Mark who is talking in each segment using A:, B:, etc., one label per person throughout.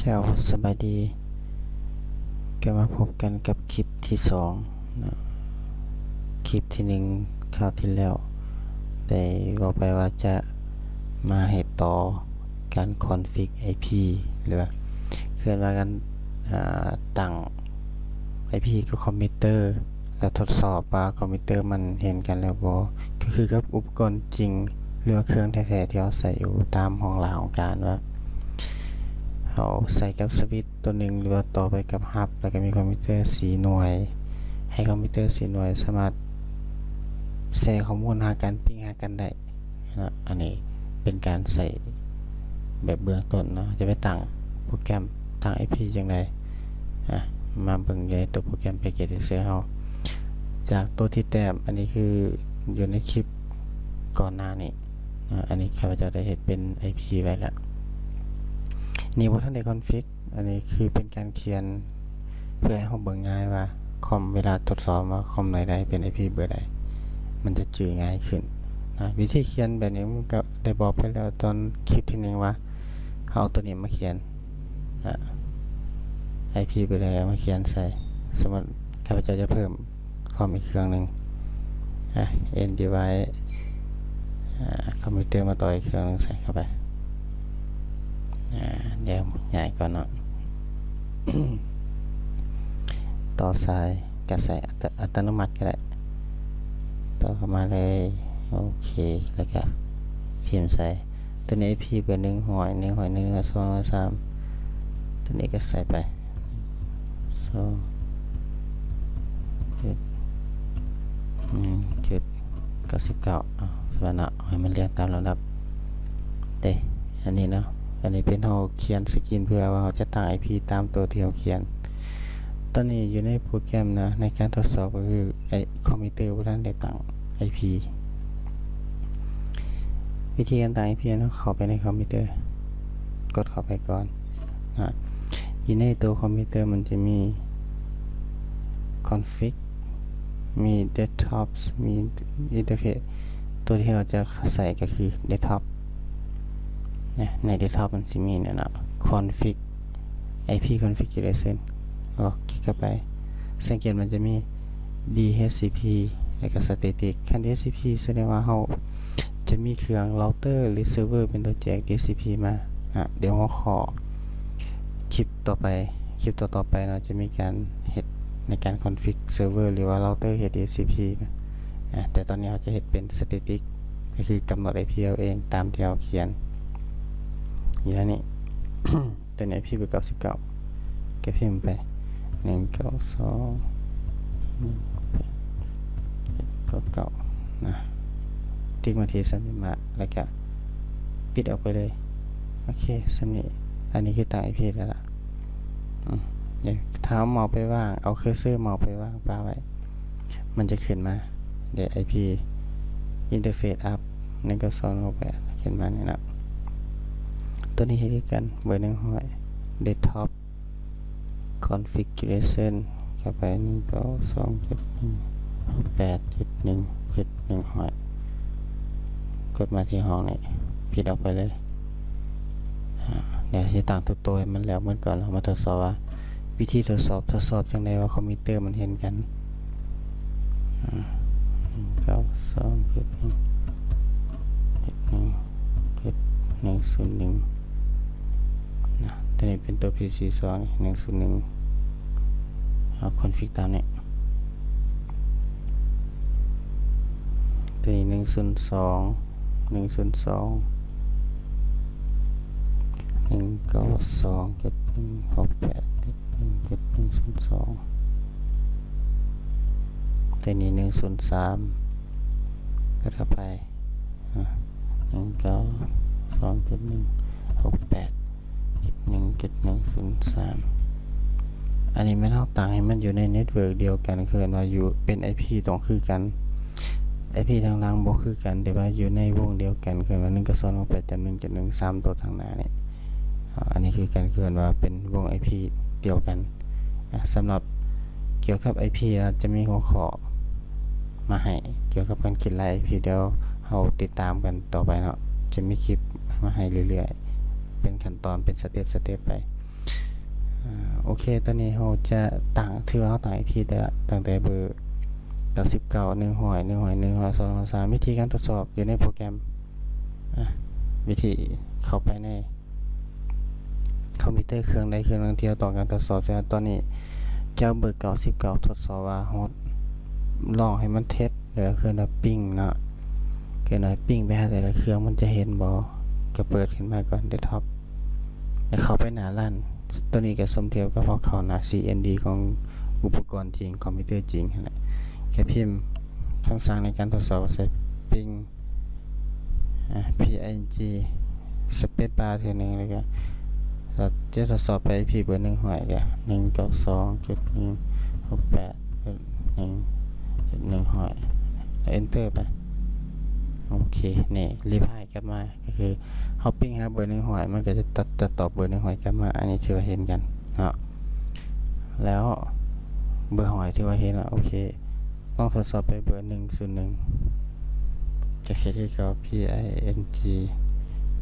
A: จ้าสบายดีก็มาพบกันกับคลิปที่2นะคลิปที่1คราวที่แล้วได้บอกไปว่าจะมาให้ต่อการคอนฟิก IP หรือว่าคือว่าการตั้ง IP กับคอมพิวเตอร์แล้วทดสอบว่าคอมพิวเตอร์มันเห็นกันแล้วบ่ก็คือกับอุปกรณ์จริงหรือว่าเครื่องแท้ๆที่เราใส่อยู่ตามห้องหลาของการว่าเราใส่กับสวิตช์ตัวหนึ่งหรือว่าต่อไปกับฮับแล้วก็มีคอมพิวเตอร์4หน่วยให้คอมพิวเตอร์4หน่วยสามารถแชร์ข้อมูลหากันปิ้งหากันได้นะอันนี้เป็นการใส่แบบเบื้องต้นเนาะจะไปตั้งโปรแกรมตั้ง IP จังไดมาเบิ่งในตัวโปรแกรม Package Tracer เฮาจากตัวที่แต้มอันนี้คืออยู่ในคลิปก่อนหน้านี้อันนี้ข้าพเจ้าได้เฮ็ดเป็น IP ไว้แล้วนี่บ่ทันได้คอนฟิกอันนี้คือเป็นการเขียนเพื่อให้เราเบิ่งง่ายว่าคอมเวลาทดสอบว่าคอมไหนได้เป็น IP เบอร์ใดมันจะจื้อง่ายขึ้นวิธีเขียนแบบนี้มันก็ได้บอกไปแล้วตอนคลิปที่1ว่าเอาตัวนี้มาเขียนIP เบอร์ใดมาเขียนใส่สมมุติข้าพเจ้าจะเพิ่มคอมอีกเครื่องนึงN device คอมพิวเตอร์มาต่ออีกเครื่องนึงใส่เข้าไปเดี๋ยวใหญ่ก่อนเนาะ ต่อสายก็ใส่อัตโนมัติก็ได้ต่อเข้ามาเลยโอเคแล้วก็พิมพ์ใส่ตัวนี้ IP เบอร์1หอย1หอย1 2 3ตัวนี้ก็ใส่ไปจุด99สมณะให้มันเรียงตามลำดับอันนี้เนาะอันนี้เป็นเราเขียนสกรีนเพื่อว่าเราจะตั้ง IP ตามตัวที่เราเขียนตอนนี้อยู่ในโปรแกรมนะในการทดสอบก็คือคอมพิวเตอร์บ่ทันได้ตั้ง IP วิธีการตั้ง IP เนาะเข้าไปในคอมพิวเตอร์กดเข้าไปก่อนอยู่ในตัวคอมพิวเตอร์มันจะมี config มี desktop มี interface ตัวที่เราจะใส่ก็คือ desktop ใน desktop มันจะมีเนี่ยนะ config IP configuration ก็คลิกเข้าไปสังเกตมันจะมี DHCP แล้วก็ static คัน DHCP แสดงว่าเราจะมีเครื่องเราเตอร์หรือเซิร์ฟเวอร์เป็นตัวแจก DHCP มาเดี๋ยวเราขอคลิปต่อไปเราจะมีการเฮ็ดในการคอนฟิกเซิร์ฟเวอร์หรือว่าเราเตอร์ DHCP แต่ตอนนี้เราจะเฮ็ดเป็น static ก็คือกำหนด IP เอาเองตามที่เราเขียนอยู่แล้วนี่ ตัวนี้ IP เบอร์99ก็พิมพ์ไป192.168.99นะติ๊กมาที่สัญญาแล้วก็ปิดออกไปเลยโอเคสำนี้อันนี้คือตั้ง IP แล้วล่ะเดี๋ยวเท้าเมาส์ไปว่างเอาเคอร์เซอร์เมาส์ไปว่างปาไว้มันจะขึ้นมาเดี๋ยว IP interface up 192.168ขึ้นมาเนี่ยนะตัวนี้ให้ด้วยกันเบอร์1หอย desktop configuration เข้าไป 192.168.1.1 หอยกดมาที่ห้องนี้ปิดออกไปเลยเดี๋ยวสิตั้งตัวให้มันแล้วเหมือนก่อนเรามาทดสอบว่าวิธีทดสอบจังไดว่าคอมพิวเตอร์มันเห็นกัน92.1.1.101ตัวนี้เป็นตัว PC2 101เอาคอนฟิกตามนี้ตัวนี้192.168.1.102ตัวนี้103ก็เข้าไป192.168.1.103อันนี้ไม่เท่าต่างให้มันอยู่ในเน็ตเวิร์กเดียวกันคือว่าอยู่เป็น IP ต้องคือกัน IP ทางล่างบ่คือกันแต่ว่าอยู่ในวงเดียวกันคือว่า192.1.1.1.3ตัวทางหน้านี่อันนี้คือการเคลื่อนว่าเป็นวง IP เดียวกันสำหรับเกี่ยวกับ IP จะมีหัวข้อมาให้เกี่ยวกับการคิดราย IP เดี๋ยวเราติดตามกันต่อไปเนาะจะมีคลิปมาให้เรื่อยๆเป็นขั้นตอนเป็นสเต็ปไป โอเคตอนนี้เราจะตั้งถือว่าเราตั้ง IP ได้ละตั้งแต่เบอร์99 100 100 100 2 3วิธีการทดสอบอยู่ในโปรแกรมวิธีเข้าไปในคอมพิวเตอร์เครื่องใดเครื่องหนึ่งที่เราต้องการทดสอบใช่ไหมตอนนี้เจ้าเบอร์99ทดสอบว่าฮอตลองให้มันเทสเดี๋ยวเครื่องน่ะปิ้งเนาะเครื่องน่ะปิ้งไปหาแต่ละเครื่องมันจะเห็นบ่ก็เปิดขึ้นมาก่อนเดสก์ท็อปแล้วเข้าไปหน้าร้านตัวนี้ก็สมเทียบกับพอเข้าหน้า CND ของอุปกรณ์จริงคอมพิวเตอร์จริงนั่นแหละแค่พิมพ์คำสั่งในการทดสอบใส่ปิ้งPING สเปซบาร์เท่านึงแล้วก็จะทดสอบไปพี่เบอร์1หอยก็192.168.1.1หอยแล้ว enter ไปโอเคนี่รีพายกลับมาก็คือเฮาปิ้งหาเบอร์1หอยมันก็จะตอบเบอร์1หอยกลับมาอันนี้ที่ว่าเห็นกันเนาะแล้วเบอร์หอยที่ว่าเห็นแล้วโอเคลองทดสอบไปเบอร์101จะเขียนที่เขา PING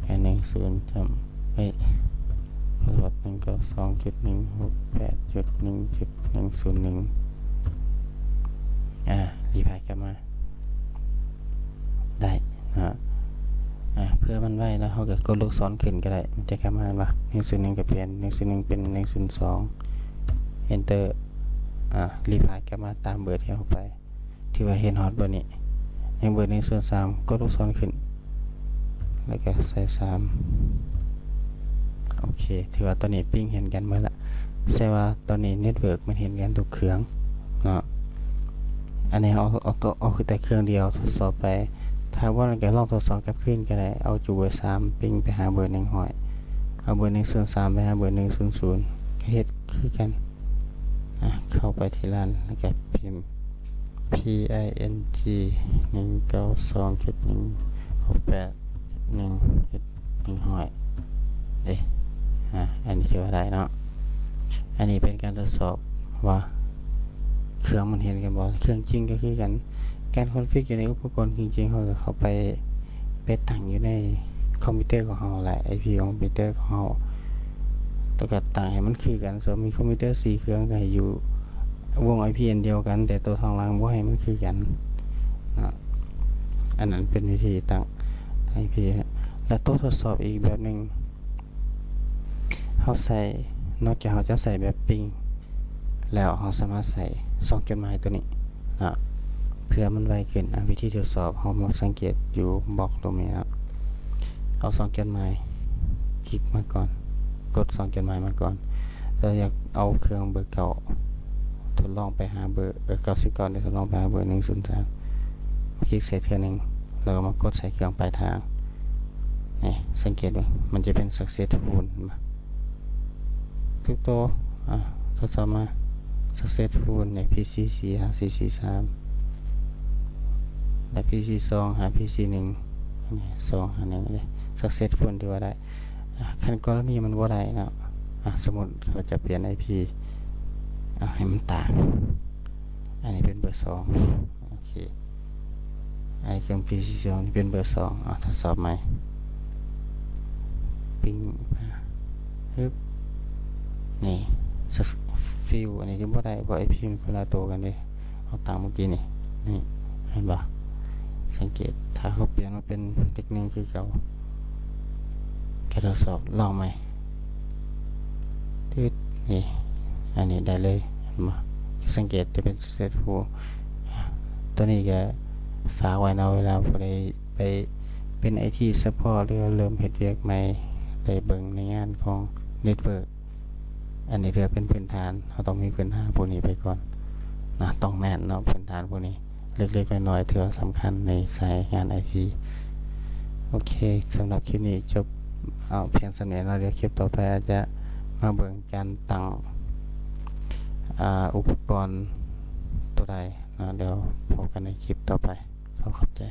A: แค่10จำขอโทษ192.168.1.101รีพายกลับมาได้นะเพื่อมันไว้แล้วเขาก็กดลูกศรขึ้นก็ได้มันจะกลับมาว่า101ก็เปลี่ยน101เป็น102 enter รีพายกลับมาตามเบอร์ที่เอาไปที่ว่าเห็นฮอตเบอร์นี้ยังเบอร์103กดลูกศรขึ้นแล้วก็ใส่3โอเคถือว่าตอนนี้ปิ้งเห็นกันเมื่อละใช่ว่าตอนนี้เน็ตเวิร์กมันเห็นกันทุกเครื่องเนาะอันนี้เอาคือแต่เครื่องเดียวทดสอบไปถ้าว่าเราจะลองทดสอบกับขึ้นก็ได้เอาจูเบอร์3ปิ้งไปหาเบอร์1หอยเอาเบอร์103ไปหาเบอร์100ก็เฮ็ดคือกันเข้าไปที่ร้านแล้วก็พิมพ์ PING 192.168.1.1หอยอันนี้ถือว่าได้เนาะอันนี้เป็นการทดสอบว่าเครื่องมันเห็นกันบ่เครื่องจริงก็คือกันการคอนฟิกอยู่ในอุปกรณ์จริงๆเขาจะเข้าไปตั้งอยู่ในคอมพิวเตอร์ของเราแหละ IP ของคอมพิวเตอร์ของเราตัวกัดตั้งให้มันคือกันส่วนมีคอมพิวเตอร์4เครื่องก็ให้อยู่วง IP อันเดียวกันแต่ตัวทางล่างบ่ให้มันคือกันนะอันนั้นเป็นวิธีตั้ง IP แล้วตัวทดสอบอีกแบบนึงเขาใส่นอกจากเขาจะใส่แบบปิ้งแล้วเขาสามารถใส่2จดหมายตัวนี้นะเพื่อมันไวขึ้นวิธีทดสอบเขามาสังเกตอยู่บล็อกตรงนี้นะเอา2จดหมายคลิกมาก่อนกด2จดหมายมาก่อนเราอยากเอาเครื่องเบอร์เก่าทดลองไปหาเบอร์99ได้ทดลองไปหาเบอร์103คลิกใส่เทื่อนึงแล้วก็มากดใส่เครื่องปลายทางนี่สังเกตดูมันจะเป็น successful ทุกตัวทดสอบมา successful ใน PC4 หา PC3 และ PC2 หา PC1 2หา1เลย successful ที่ว่าได้ขั้นกรณีมันบ่ได้นะสมมุติเราจะเปลี่ยน IP ให้มันต่างอันนี้เป็นเบอร์2โอเคไอเครื่อง PC2 นี่เป็นเบอร์2ทดสอบใหม่ปิ้งปึ๊บนี่ฟิลอันนี้ที่บ่ได้บ่ IP มันคนละตัวกันเลยเอาตามเมื่อกี้นี่เห็นบ่สังเกตถ้าเขาเปลี่ยนมาเป็นเทคนิคคือเก่าแค่ทดสอบลองใหม่นี่อันนี้ได้เลยเห็นบ่สังเกตจะเป็น successful ตัวนี้ก็ฝากไว้นะเวลาผู้ใดไปเป็น IT support หรือเริ่มเฮ็ดเวียกใหม่ได้เบิ่งในงานของ network อันนี้ถือเป็นพื้นฐานเราต้องมีพื้นฐานพวกนี้ไปก่อนนะต้องแน่นเนาะพื้นฐานพวกนี้เล็กๆน้อยๆถือสำคัญในสายงาน IT โอเคสำหรับคลิปนี้จบเพียงเท่านี้เราเดี๋ยวคลิปต่อไปอาจจะมาเบิ่งการตั้งอุปกรณ์ตัวใดนะเดี๋ยวพบกันในคลิปต่อไปขอบใจ